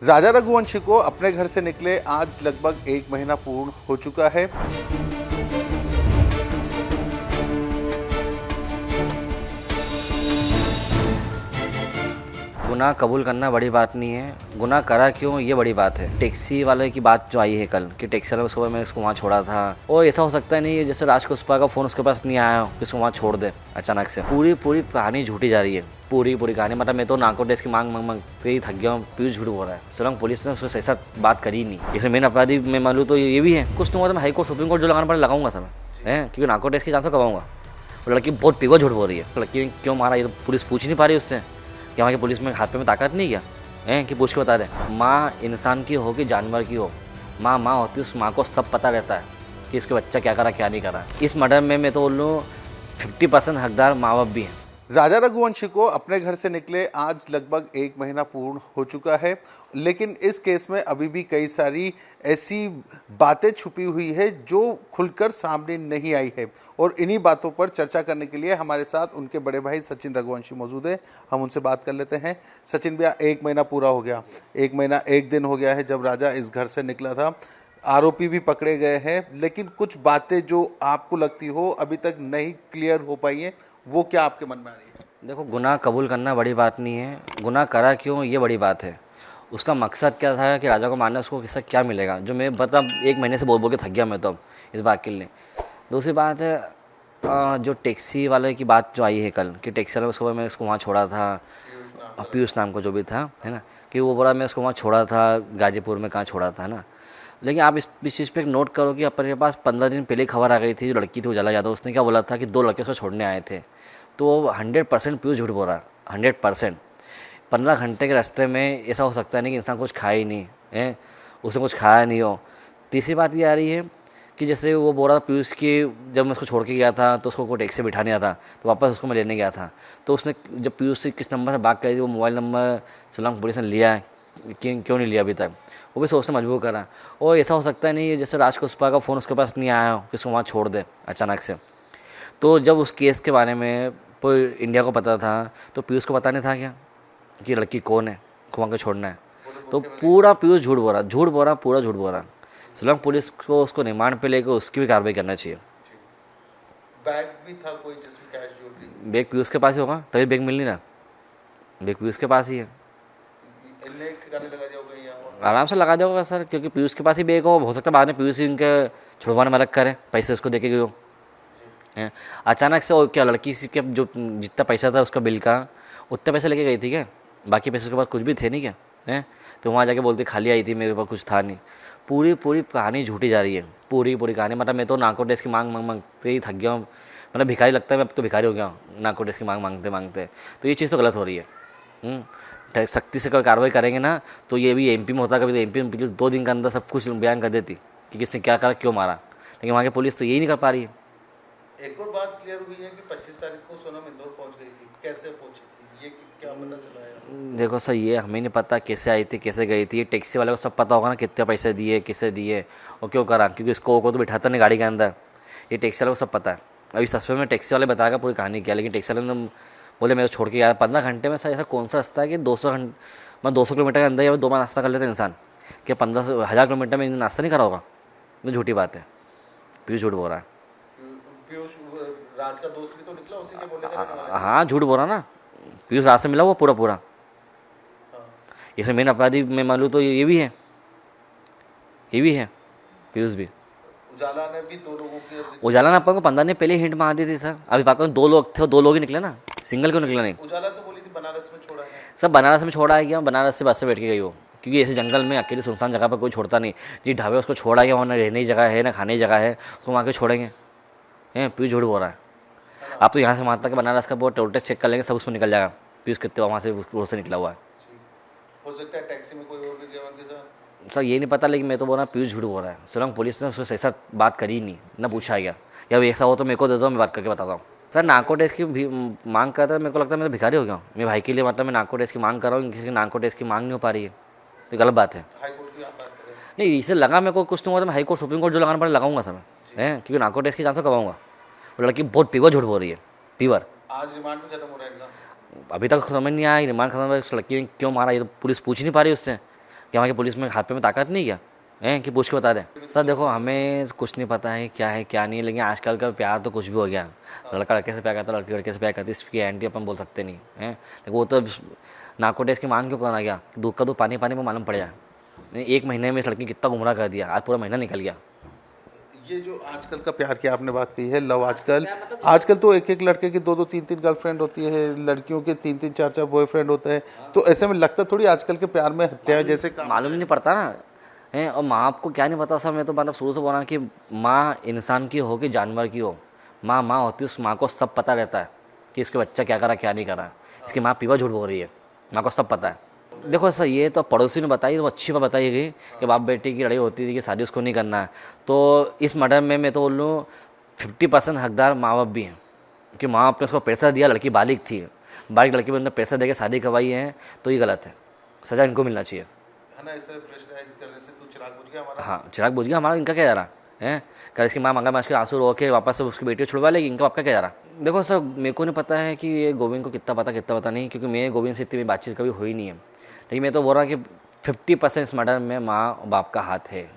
राजा रघुवंशी को अपने घर से निकले आज लगभग 1 महीना पूर्ण हो चुका है। गुनाह कबूल करना बड़ी बात नहीं है, गुनाह करा क्यों ये बड़ी बात है। टैक्सी वाले की बात जो आई है कल कि टैक्सी वाले उसको मैं उसको वहाँ छोड़ा था, और ऐसा हो सकता नहीं है जैसे राज कुष्पा का फ़ोन उसके पास नहीं आया हो कि उसको वहाँ छोड़ दे अचानक से। पूरी पूरी कहानी झूठी जा रही है, पूरी पूरी कहानी। मतलब मैं तो नाको टेस्ट की मांग मांग मांग के ही थक गया हूँ। पीयूष झूठ बोल रहा है, सोलंग पुलिस ने उससे ऐसा बात करी नहीं। जैसे मेन अपराधी मैं मानूँ तो ये भी है कुछ तो, मैं हाई कोर्ट सुप्रीम कोर्ट जो लगाना पड़े लगाऊंगा समय है, क्योंकि नाको टेस्ट की चांस करवाऊंगा। वो लड़की बहुत पिवर झूठ बोल रही है, लड़की ने क्यों मारा ये तो पुलिस पूछ नहीं पा रही उससे कि वहाँ की पुलिस में हाथ पे में ताकत नहीं क्या है कि पूछ के बता दे। माँ इंसान की हो कि जानवर की हो, माँ माँ होती है, उस माँ को सब पता रहता है कि इसके बच्चा क्या करा क्या नहीं करा। इस मर्डर में मैं तो बोल लूँ 50% हकदार माँ बाप भी हैं। राजा रघुवंशी को अपने घर से निकले आज लगभग 1 महीना पूर्ण हो चुका है, लेकिन इस केस में अभी भी कई सारी ऐसी बातें छुपी हुई है जो खुलकर सामने नहीं आई है। और इन्हीं बातों पर चर्चा करने के लिए हमारे साथ उनके बड़े भाई सचिन रघुवंशी मौजूद है। हम उनसे बात कर लेते हैं। सचिन भैया, 1 महीना पूरा हो गया, 1 महीना 1 दिन हो गया है जब राजा इस घर से निकला था। आरोपी भी पकड़े गए हैं, लेकिन कुछ बातें जो आपको लगती हो अभी तक नहीं क्लियर हो पाई हैं, वो क्या आपके मन में आ रही है? देखो, गुनाह कबूल करना बड़ी बात नहीं है, गुनाह करा क्यों ये बड़ी बात है। उसका मकसद क्या था कि राजा को मारना, उसको किसका क्या मिलेगा, जो मैं बता 1 महीने से बोल बोल के थक गया मैं तो अब इस बात के लिए। दूसरी बात है जो टैक्सी वाले की बात जो आई है कल कि टैक्सी वाले उसको मैं उसको वहाँ छोड़ा था, पीयूष नाम का जो भी था है ना, कि वो बोला मैं उसको वहाँ छोड़ा था गाजीपुर में, कहाँ छोड़ा था है ना। लेकिन आप इस चीज़ पे एक नोट करो कि अपने पास 15 दिन पहले खबर आ गई थी, जो लड़की थी उजाला यादव, उसने क्या बोला था कि 2 लड़के उसको छोड़ने आए थे। तो 100% पीयूष झूठ बोल रहा है, 100%। 15 घंटे के रास्ते में ऐसा हो सकता नहीं कि इंसान कुछ खाया ही नहीं है, उसने कुछ खाया नहीं हो। तीसरी बात ये आ रही है कि जैसे वो बोल रहा था पीयूष की, जब मैं उसको छोड़ के गया था तो उसको कोई टैक्सी बिठाने आया था, तो वापस उसको मैं लेने गया था। तो उसने जब पीयूष से किस नंबर से बात करी थी, वो मोबाइल नंबर शिलांग पुलिस ने लिया है कि क्यों नहीं लिया अभी तक, वो भी सोचने मजबूर करा। और ऐसा हो सकता नहीं है जैसे राज कुष्पा का फ़ोन उसके पास नहीं आया हो कि उसको वहाँ छोड़ दे अचानक से। तो जब उस केस के बारे में पूरे इंडिया को पता था, तो पीयूष को पता नहीं था क्या कि लड़की कौन है, वहाँ को छोड़ना है। तो पूरा पीयूष झूठ बोल रहा, झूठ बोल रहा, पूरा झूठ बोल रहा। सोलंग पुलिस को उसको रिमांड पे लेकर उसकी भी कार्रवाई करना चाहिए। बैग भी था कोई जिसमें कैश ज्वेलरी? बैग पीयूष के पास ही होगा, तभी बैग मिल नहीं रहा। बैग पीयूष के पास ही है, इनने ठिकाने लगा दिया होगा यहाँ? आराम से लगा देगा सर, क्योंकि पीयूष के पास ही बैग हो सकता है बाद में पीयूष ही इनके छुड़वाने में अलग करे, पैसे उसको दे के गए हो हैं अचानक से। और क्या लड़की से क्या जो जितना पैसा था उसका बिल का, उतने पैसे लेके गई थी क्या? बाकी पैसे उसके पास कुछ भी थे नहीं क्या हैं? तो वहाँ जाके बोलती खाली आई थी, मेरे पास कुछ था नहीं। पूरी पूरी कहानी झूठी जा रही है, पूरी पूरी कहानी। मतलब मैं तो नाको टेस्ट की मांग मांग मांगते ही थक गया हूँ। मतलब भिखारी लगता है, मैं अब तो भिखारी हो गया हूँ नाको टेस्ट की मांग मांगते मांगते। तो ये चीज़ तो गलत हो रही है। सख्ती से कोई कार्रवाई करेंगे ना, तो ये भी एमपी में होता, कभी तो एमपी में पुलिस 2 दिन के अंदर सब कुछ बयान कर देती कि किसने क्या करा, क्यों मारा। लेकिन वहाँ की पुलिस तो यही नहीं कर पा रही है। एक और बात क्लियर हुई है कि 25 तारीख को सोनम इंदौर पहुंच गई थी, कैसे पहुंची थी ये क्या पता चला है? देखो सर, ये हमें नहीं पता कैसे आई थी कैसे गई थी। ये टैक्सी वाले को सब पता होगा ना, कितने पैसे दिए, किसे दिए और क्यों करा, क्योंकि इसको को तो बिठाता नहीं गाड़ी के अंदर। ये टैक्सी वाले को सब पता है। अभी सस्पेंस में टैक्सी वाले बताएगा पूरी कहानी क्या, लेकिन टैक्सी वाले ने बोले मेरे को छोड़ के यार 15 घंटे में। सर ऐसा कौन सा रास्ता है कि 200 किलोमीटर के अंदर या 2 बार नाश्ता कर लेते हैं इंसान? क्या 15,000 किलोमीटर में नाश्ता नहीं करा होगा? ये झूठी बात है, पीयूष झूठ बोल रहा है। पीयूष राज का दोस्त भी तो निकला उसी के बोले का? हाँ झूठ बोल रहा ना, पीयूष रात से मिला वो पूरा पूरा। इसमें मेन अपराधी मैं मानूँ तो ये भी है, ये भी है पीयूष भी। उजाला ने भी 2 लोगों की उजाला ने अपन को 15 दिन पहले हिंट मार दी थी सर। अभी पापा 2 लोग थे, 2 लोग ही निकले ना, सिंगल क्यों निकला नहीं? उजाला तो बोली थी बनारस में छोड़ा है। सब बनारस में छोड़ा है गया, बनारस से बस से बैठ के गई हो, क्योंकि ऐसे जंगल में अकेले सुनसान जगह पर कोई छोड़ता नहीं। जी ढाबे उसको छोड़ा गया, वहाँ ना रहने की जगह है ना खाने की जगह है, उसको वहाँ के छोड़ेंगे हैं? पीयूष झूठ बोल रहा है। आप तो यहाँ से वहाँ तक बनारस का बहुत टोल टैक्स चेक कर लेंगे, सब उसमें निकल जाएगा पीयूष कितने वहाँ से रोड से निकला हुआ है। हो सकता है टैक्सी में कोई और भी गया उनके साथ। सर ये नहीं पता, लेकिन मैं तो बोल रहा पीयूष झूठ बोल रहा है। सोलंग पुलिस ने उससे ऐसा बात करी नहीं, ना पूछा गया। या ऐसा हो तो मेरे को दे दो, मैं बात करके बताता हूँ। सर नाको टेस्ट की मांग करता है, मेरे को लगता है मैं तो भिखारी हो गया हूँ। मेरे भाई के लिए मतलब मैं नाको टेस्ट की मांग कर रहा हूँ, किसी की नाको टेस्ट की मांग नहीं हो पा रही है, तो गलत बात है। हाई कोर्ट की आप बात करें? नहीं, इसे लगा मेरे को कुछ नहीं हुआ तो मैं हाई कोर्ट सुप्रीम कोर्ट जो लगाना पड़े लगाऊंगा सर मैं है, क्योंकि नाको टेस्ट की चांस करवाऊंगा। वो लड़की बहुत पीवर झूठ बोल रही है, पीवर। आज रिमांड भी खत्म हो रहा है इनका? अभी तक समझ नहीं आया रिमांड खत्म है, उस लड़की ने क्यों मारा, ये तो पुलिस पूछ नहीं पा रही उससे क्या वहाँ की पुलिस में हाथ पे में ताकत नहीं क्या है कि पूछ के बता दें? सर देखो, हमें कुछ नहीं पता है क्या नहीं, लेकिन आजकल का प्यार तो कुछ भी हो गया। लड़का लड़के से प्यार करता है, लड़की लड़के से प्यार करती है, इसकी एंटी अपन बोल सकते नहीं है। लेकिन वो तो नाको टेस्ट की मांग क्यों करना गया? दूध का दूध पानी पानी में मालूम पड़ जाए। नहीं, 1 महीने में इस लड़की कितना गुमराह कर दिया, आज पूरा महीना निकल गया। ये जो आजकल का प्यार की आपने बात कही है, लव, आजकल आजकल तो एक एक लड़के की 2-2 3-3 गर्लफ्रेंड होती है, लड़कियों के 3-3 4-4 बॉयफ्रेंड होते हैं। तो ऐसे में लगता थोड़ी आजकल के प्यार में हत्या जैसे काम मालूम ही नहीं पड़ता ना है। और माँ बाप को क्या नहीं पता। सब मैं तो मतलब शुरू से बोला कि माँ इंसान की हो कि जानवर की हो, माँ माँ होती है। उस माँ को सब पता रहता है कि इसके बच्चा क्या करा क्या नहीं करा। इसकी माँ पीवा झूठ बोल रही है, माँ को सब पता है। देखो सर, ये तो पड़ोसी ने बताई, तो अच्छी बात बताई गई कि बाप बेटी की लड़ाई होती थी कि शादी उसको नहीं करना है। तो इस मर्डर में मैं तो बोल लूँ 50% हकदार माँ बाप भी हैं, कि माँ बाप ने उसको पैसा दिया, लड़की बालिग थी, बालिग लड़की में उन्होंने पैसा दे के शादी करवाई है, तो ये गलत है। सज़ा इनको मिलना चाहिए। है ना। इस तरह प्रेशराइज करने से तो चिराग बुझ गया हमारा। हाँ, चिराग बुझ गया हमारा। इनका क्या जा रहा है? कल इसकी माँ मंगा मास के आंसू रो के वापस से उसकी बेटी को छुड़वा लेगी, इनका आपका क्या जा रहा? देखो सर, मेरे को नहीं पता है कि ये गोविंद को कितना पता नहीं, क्योंकि मैं गोविंद से इतनी बातचीत कभी हुई नहीं है। लेकिन मैं तो बोल रहा कि 50% इस मर्डर में माँ और बाप का हाथ है।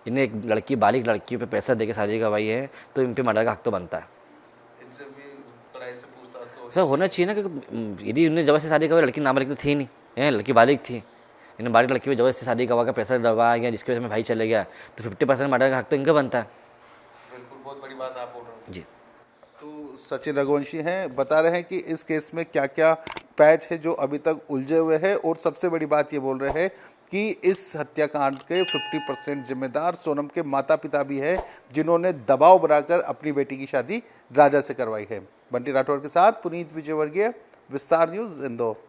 इन्हें एक लड़की, बालिग लड़की पे पैसा दे के शादी करवाई है, तो इन पे मर्डर का हक तो बनता है। इनसे भी कड़ाई से पूछताछ तो सर होना चाहिए ना, क्योंकि यदि इन्हें जबरदस्ती शादी करवाई, लड़की नाबालिग तो थी नहीं है, लड़की बालिग थी। इन्हें बालिग लड़की पे जबरदस्ती शादी करवा के पैसा डलवा गया, जिसकी वजह से भाई चले गया, तो 50% मर्डर का हक तो इनका बनता है। बिल्कुल बहुत बड़ी बात आप बोल रहे हो। जी। तो सचिन रघुवंशी हैं, बता रहे हैं कि इस केस में क्या क्या पैच है जो अभी तक उलझे हुए हैं, और सबसे बड़ी बात ये बोल रहे हैं कि इस हत्याकांड के 50% जिम्मेदार सोनम के माता पिता भी हैं, जिन्होंने दबाव बनाकर अपनी बेटी की शादी राजा से करवाई है। बंटी राठौर के साथ पुनीत विजयवर्गीय, विस्तार न्यूज़, इंदौर।